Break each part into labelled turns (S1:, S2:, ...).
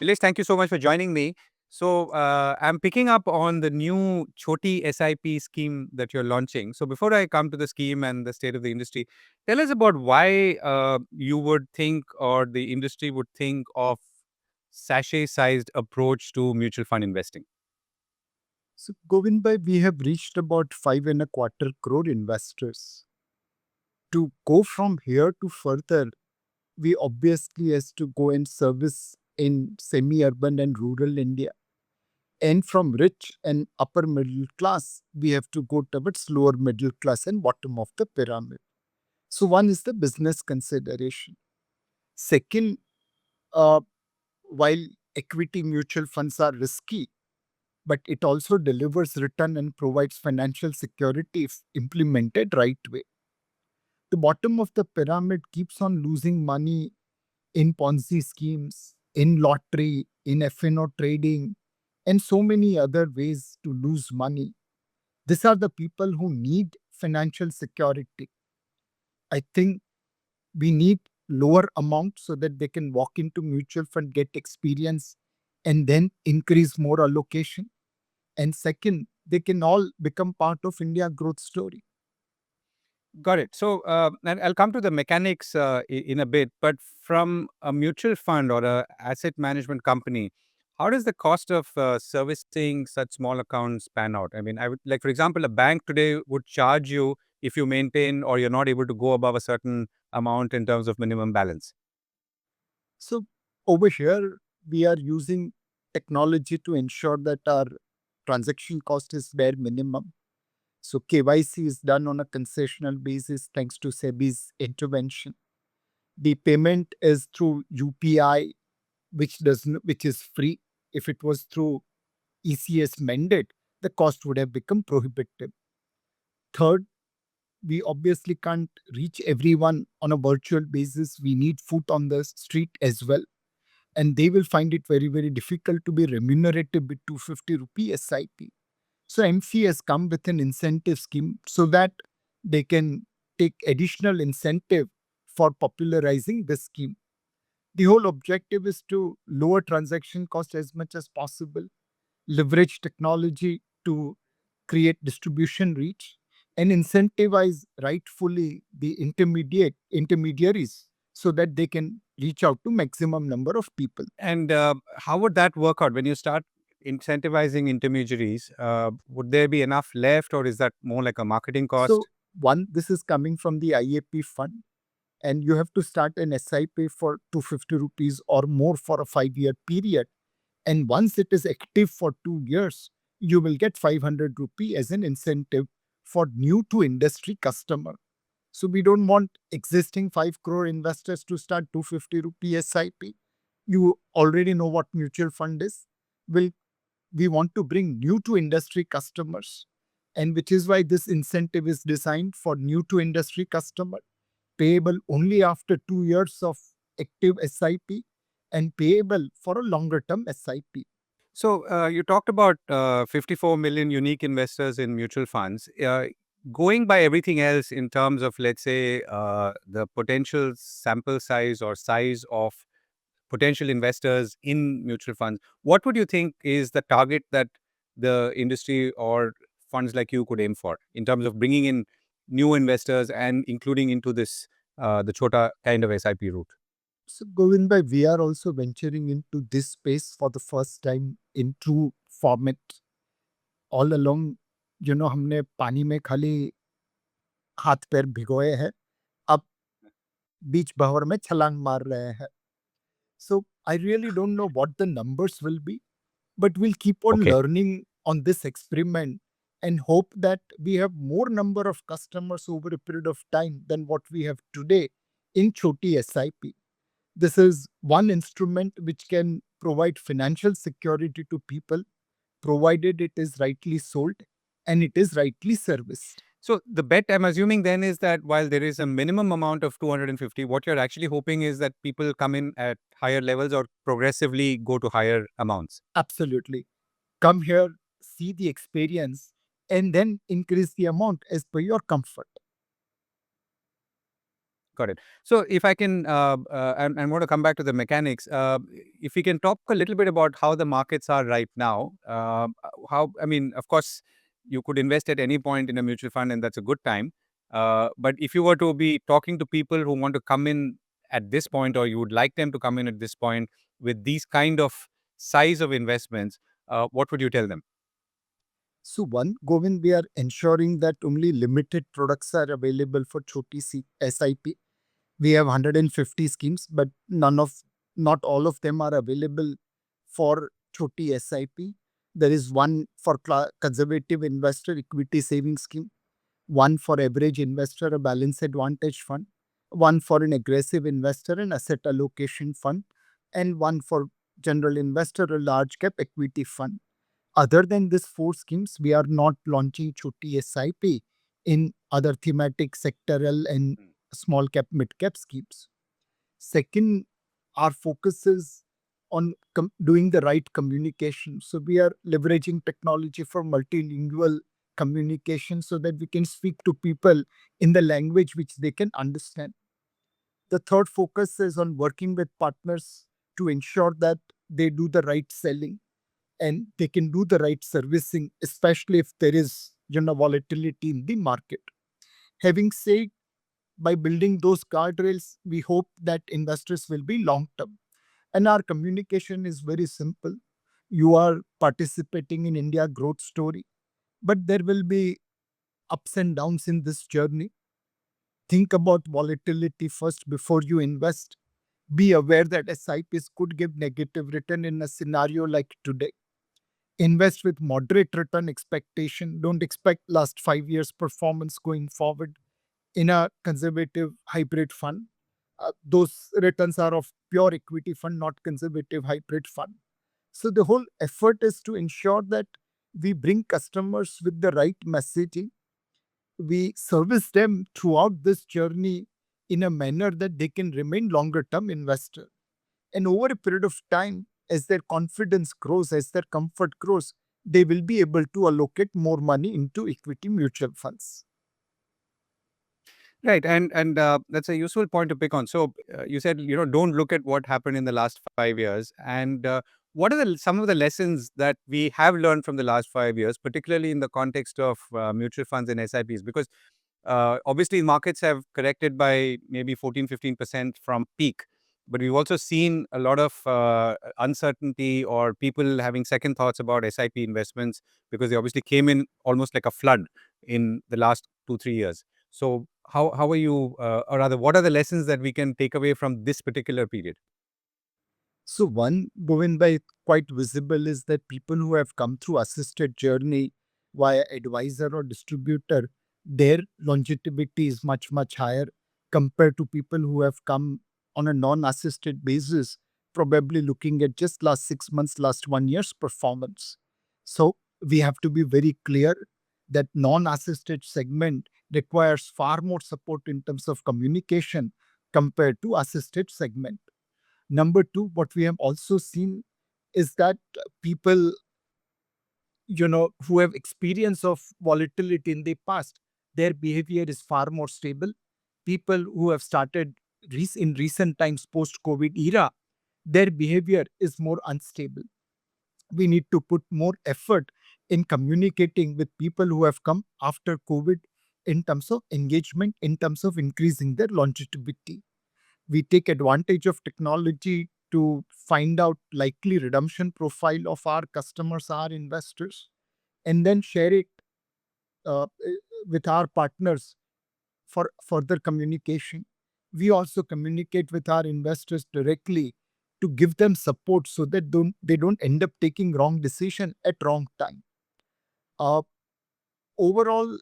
S1: Nilesh, thank you so much for joining me. I'm picking up on the new Choti SIP scheme that you're launching. So, before I come to the scheme and the state of the industry, tell us about why you would think or the industry would think of sachet-sized approach to mutual fund investing.
S2: So, Govindbhai, we have reached about 5.25 crore investors. To go from here to further, we obviously has to go and service in semi-urban and rural India. And from rich and upper middle class, we have to go towards lower middle class and bottom of the pyramid. So one is the business consideration. Second, uh, while equity mutual funds are risky, but it also delivers return and provides financial security if implemented right way. The bottom of the pyramid keeps on losing money in Ponzi schemes, in lottery, in FNO trading, and so many other ways to lose money. These are the people who need financial security. I think we need lower amount so that they can walk into mutual fund, get experience, and then increase more allocation. And second, they can all become part of India growth story.
S1: Got it. And I'll come to the mechanics in a bit, but from a mutual fund or a asset management company, how does the cost of servicing such small accounts pan out? I mean, I would like, for example, a bank today would charge you if you maintain or you're not able to go above a certain amount in terms of minimum balance.
S2: So over here, we are using technology to ensure that our transaction cost is bare minimum. So KYC is done on a concessional basis thanks to SEBI's intervention. The payment is through UPI, which is free. If it was through ECS mandate, the cost would have become prohibitive. Third, we obviously can't reach everyone on a virtual basis. We need foot on the street as well. And they will find it very, very difficult to be remunerated with 250 rupee SIP. So MC has come with an incentive scheme so that they can take additional incentive for popularizing the scheme. The whole objective is to lower transaction cost as much as possible, leverage technology to create distribution reach, and incentivize rightfully the intermediaries so that they can reach out to maximum number of people.
S1: And how would that work out when you start incentivizing intermediaries? Would there be enough left, or is that more like a marketing
S2: So
S1: cost?
S2: one, this is coming from the IAP fund, and you have to start an SIP for 250 rupees or more for a 5-year period. And once it is active for 2 years, you will get 500 rupee as an incentive for new to industry customer. So we don't want existing 5 crore investors to start 250 rupee SIP. You already know what mutual fund is. Will We want to bring new to industry customers, and which is why this incentive is designed for new to industry customer, payable only after 2 years of active SIP and payable for a longer term SIP.
S1: You talked about 54 million unique investors in mutual funds. Going by everything else in terms of, let's say, the potential sample size or size of potential investors in mutual funds, what would you think is the target that the industry or funds like you could aim for in terms of bringing in new investors and including into this the Chota kind of SIP route?
S2: So Govindbhai, we are also venturing into this space for the first time in true format. All along, हमने पानी में खाली हाथ पैर भिगोए हैं, अब बीच भंवर में छलांग मार रहे हैं. So I really don't know what the numbers will be, but we'll keep on
S1: Okay.
S2: learning on this experiment and hope that we have more number of customers over a period of time than what we have today in Choti SIP. This is one instrument which can provide financial security to people, provided it is rightly sold and it is rightly serviced.
S1: So the bet I'm assuming then is that while there is a minimum amount of 250, what you're actually hoping is that people come in at higher levels or progressively go to higher amounts.
S2: Absolutely. Come here, see the experience, and then increase the amount as per your comfort.
S1: Got it. So if I can, and want to come back to the mechanics, if we can talk a little bit about how the markets are right now, how, I mean, of course, you could invest at any point in a mutual fund and that's a good time. But if you were to be talking to people who want to come in at this point, or you would like them to come in at this point with these kind of size of investments, what would you tell them?
S2: So one, Govind, we are ensuring that only limited products are available for Choti SIP. We have 150 schemes, but not all of them are available for Choti SIP. There is one for conservative investor equity saving scheme, one for average investor a balance advantage fund, one for an aggressive investor an asset allocation fund, and one for general investor a large cap equity fund. Other than these four schemes, we are not launching Choti SIP in other thematic sectoral and small cap, mid cap schemes. Second, our focus is on doing the right communication. So we are leveraging technology for multilingual communication so that we can speak to people in the language which they can understand. The third focus is on working with partners to ensure that they do the right selling and they can do the right servicing, especially if there is volatility in the market. Having said, by building those guardrails, we hope that investors will be long term. And our communication is very simple. You are participating in India growth story, but there will be ups and downs in this journey. Think about volatility first before you invest. Be aware that SIPs could give negative return in a scenario like today. Invest with moderate return expectation. Don't expect last 5 years performance going forward in a conservative hybrid fund. Those returns are of pure equity fund, not conservative hybrid fund. So the whole effort is to ensure that we bring customers with the right messaging. We service them throughout this journey in a manner that they can remain longer term investor. And over a period of time, as their confidence grows, as their comfort grows, they will be able to allocate more money into equity mutual funds.
S1: Right, and that's a useful point to pick on. So you said, don't look at what happened in the last 5 years, and what are some of the lessons that we have learned from the last 5 years, particularly in the context of mutual funds and SIPs? Because obviously markets have corrected by maybe 14-15% from peak, but we've also seen a lot of uncertainty or people having second thoughts about SIP investments because they obviously came in almost like a flood in the last 2-3 years. So how are you, or rather, what are the lessons that we can take away from this particular period?
S2: So one, Govind by quite visible is that people who have come through assisted journey via advisor or distributor, their longevity is much, much higher compared to people who have come on a non-assisted basis, probably looking at just last 6 months, last 1 year's performance. So we have to be very clear that non-assisted segment requires far more support in terms of communication compared to assisted segment. Number two, what we have also seen is that people, who have experience of volatility in the past, their behavior is far more stable. People who have started in recent times post-COVID era, their behavior is more unstable. We need to put more effort in communicating with people who have come after COVID in terms of engagement, in terms of increasing their longevity. We take advantage of technology to find out likely redemption profile of our customers, our investors, and then share it with our partners for further communication. We also communicate with our investors directly to give them support so that they don't end up taking wrong decision at wrong time. Uh, Overall,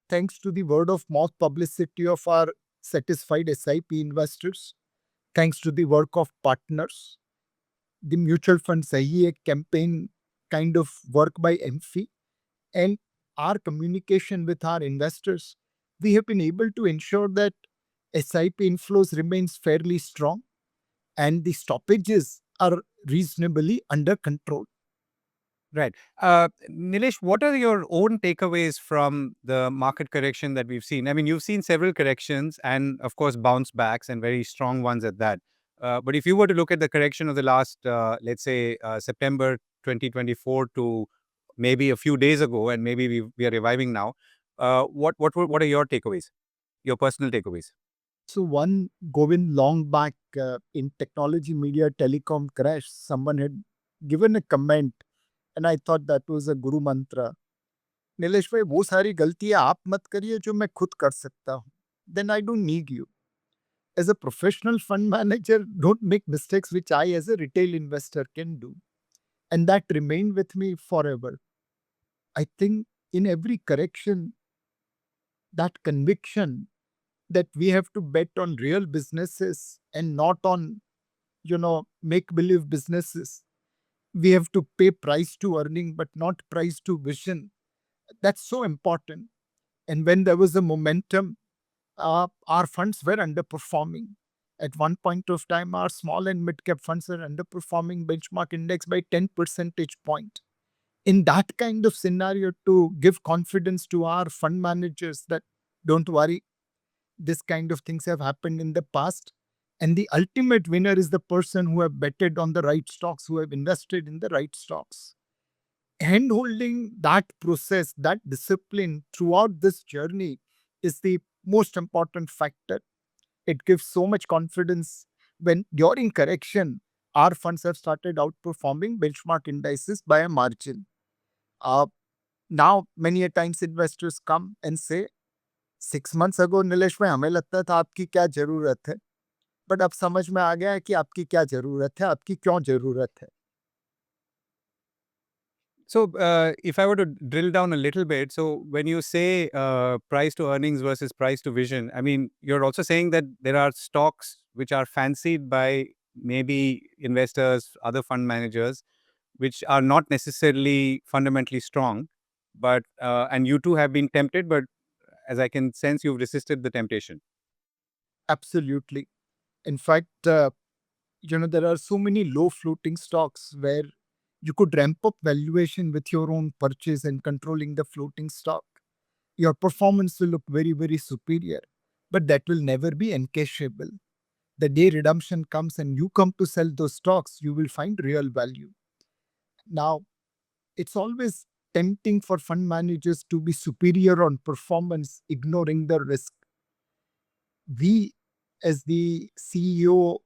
S2: thanks to the word of mouth publicity of our satisfied SIP investors, thanks to the work of partners, the mutual fund Sahi Hai campaign kind of work by MFI, and our communication with our investors, we have been able to ensure that SIP inflows remains fairly strong and the stoppages are reasonably under control.
S1: Right. Nilesh, what are your own takeaways from the market correction that we've seen? I mean, you've seen several corrections and, of course, bounce backs and very strong ones at that. But if you were to look at the correction of the last, let's say, September 2024 to maybe a few days ago, and maybe we are reviving now, what are your takeaways, your personal takeaways?
S2: So one, Govind, long back in technology, media, telecom crash, someone had given a comment and I thought that was a guru mantra. Nilesh भाई वो सारी गलतियां आप मत करिए जो मैं खुद कर सकता हूँ. Then I don't need you. As a professional fund manager, don't make mistakes which I as a retail investor can do. And that remained with me forever. I think in every correction, that conviction that we have to bet on real businesses and not on, make believe businesses. We have to pay price to earning, but not price to vision. That's so important. And when there was a momentum, our funds were underperforming. At one point of time, our small and mid cap funds were underperforming benchmark index by 10 percentage point. In that kind of scenario, to give confidence to our fund managers that don't worry, this kind of things have happened in the past. And the ultimate winner is the person who have betted on the right stocks, who have invested in the right stocks. Hand holding that process, that discipline throughout this journey is the most important factor. It gives so much confidence when during correction, our funds have started outperforming benchmark indices by a margin. Uh, Now, many a times investors come and say, 6 months ago, Nilesh भाई हमें लगता था आपकी क्या जरूरत है, but अब समझ में आ गया है कि आपकी क्या जरूरत है, आपकी क्यों जरूरत है.
S1: So, if I were to drill down a little bit, so when you say price to earnings versus price to vision, I mean, you're also saying that there are stocks which are fancied by maybe investors, other fund managers, which are not necessarily fundamentally strong, but and you too have been tempted, but as I can sense, you've resisted the temptation.
S2: Absolutely. In fact, there are so many low floating stocks where you could ramp up valuation with your own purchase and controlling the floating stock. Your performance will look very, very superior, but that will never be encashable. The day redemption comes and you come to sell those stocks, you will find real value. Now, it's always tempting for fund managers to be superior on performance, ignoring the risk. We, as the CEO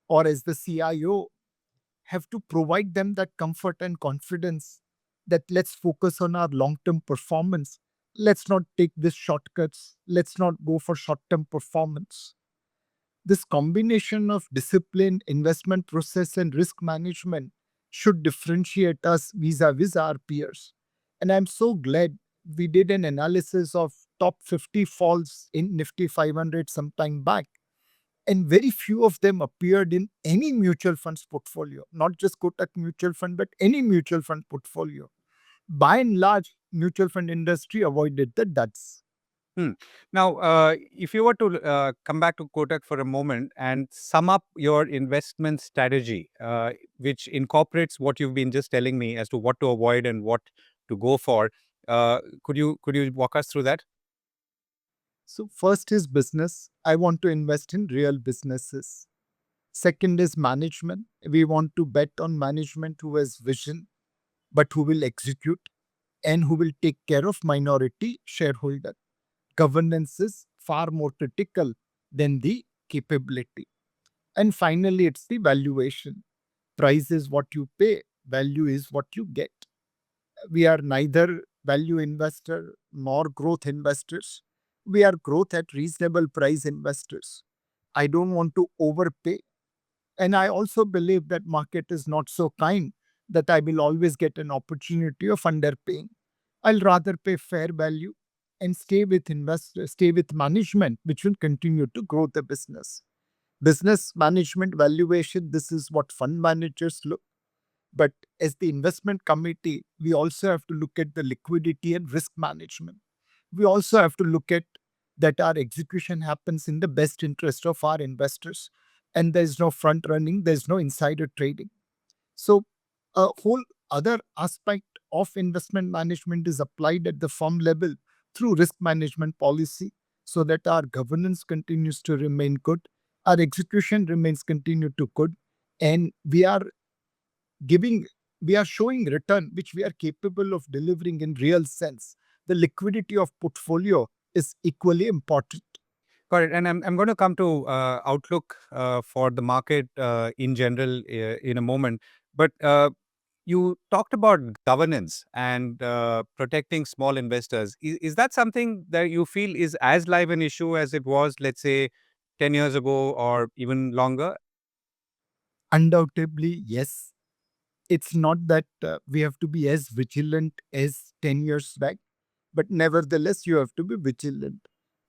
S2: or as the CIO, have to provide them that comfort and confidence that let's focus on our long term performance. Let's not take these shortcuts. Let's not go for short term performance. This combination of discipline, investment process, and risk management should differentiate us vis a vis our peers. And I'm so glad we did an analysis of top 50 falls in Nifty 500 some time back. And very few of them appeared in any mutual funds portfolio, not just Kotak mutual fund, but any mutual fund portfolio. By and large, mutual fund industry avoided the duds.
S1: Hmm. Now, if you were to come back to Kotak for a moment and sum up your investment strategy, which incorporates what you've been just telling me as to what to avoid and what to go for, could you walk us through that?
S2: So, first is business. I want to invest in real businesses. Second is management. We want to bet on management who has vision, but who will execute and who will take care of minority shareholder. Governance is far more critical than the capability. And finally, it's the valuation. Price is what you pay, value is what you get. We are neither value investor nor growth investors. We are growth at reasonable price investors. I don't want to overpay. And I also believe that market is not so kind that I will always get an opportunity of underpaying. I'll rather pay fair value and stay with investors, stay with management, which will continue to grow the business. Business management valuation, this is what fund managers look. But as the investment committee, we also have to look at the liquidity and risk management. We also have to look at that our execution happens in the best interest of our investors. And there's no front running, there's no insider trading. So, a whole other aspect of investment management is applied at the firm level through risk management policy so that our governance continues to remain good, our execution remains continued to good, and giving we are showing return which we are capable of delivering in real sense. The liquidity of portfolio is equally important.
S1: Got it. And I'm going to come to outlook for the market in general in a moment. But you talked about governance and protecting small investors. Is that something that you feel is as live an issue as it was, let's say, 10 years ago or even longer?
S2: Undoubtedly, yes. It's not that we have to be as vigilant as 10 years back, but nevertheless, you have to be vigilant.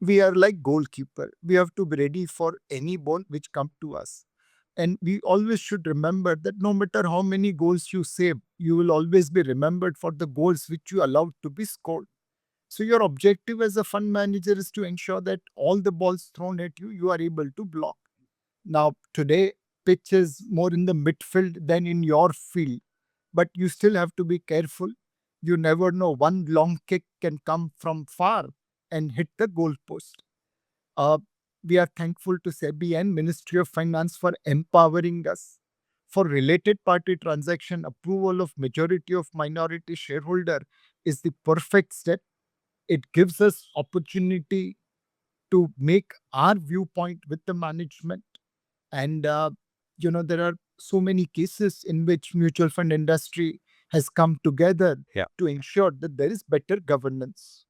S2: We are like goalkeeper. We have to be ready for any ball which come to us. And we always should remember that no matter how many goals you save, you will always be remembered for the goals which you allowed to be scored. So your objective as a fund manager is to ensure that all the balls thrown at you, you are able to block. Now, today, pitch is more in the midfield than in your field, but you still have to be careful. You never know. One long kick can come from far and hit the goalpost. Uh, we are thankful to SEBI and Ministry of Finance for empowering us. For related party transaction, approval of majority of minority shareholder is the perfect step. It gives us opportunity to make our viewpoint with the management. And there are so many cases in which mutual fund industry has come together
S1: Yeah.
S2: to ensure that there is better governance.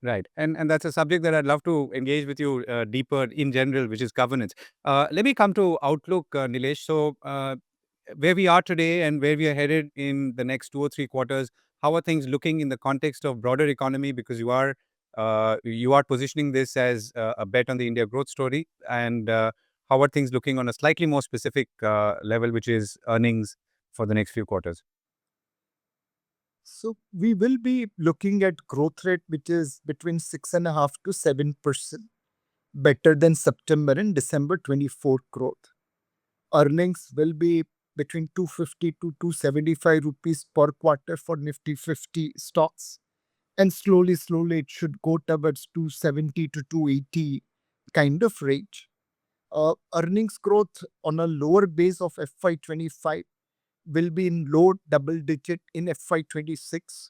S1: Right. And that's a subject that I'd love to engage with you deeper in general, which is governance. Let me come to outlook, Nilesh. So, where we are today and where we are headed in the next 2 or 3 quarters, how are things looking in the context of broader economy? Because you are positioning this as a bet on the India growth story, and how are things looking on a slightly more specific level, which is earnings for the next few quarters?
S2: So we will be looking at growth rate which is between 6.5 to 7%, better than September and December 24 growth. Earnings will be between 250 to 275 rupees per quarter for Nifty 50 stocks. And slowly, it should go towards 270 to 280 kind of range. Earnings growth on a lower base of FY25 will be in low double digit in FY26.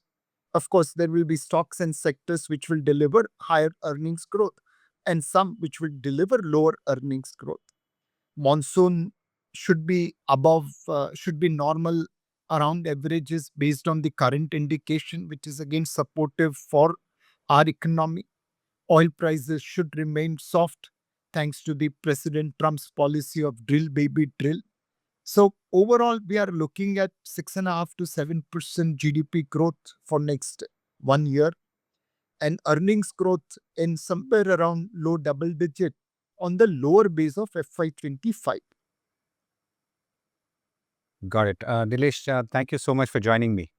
S2: Of course, there will be stocks and sectors which will deliver higher earnings growth and some which will deliver lower earnings growth. Monsoon should be normal around averages based on the current indication, which is again supportive for our economy. Oil prices should remain soft thanks to the President Trump's policy of drill baby drill. So overall, we are looking at 6.5 to 7% GDP growth for next 1 year and earnings growth in somewhere around low double digit on the lower base of FY25.
S1: Got it. Nilesh, thank you so much for joining me.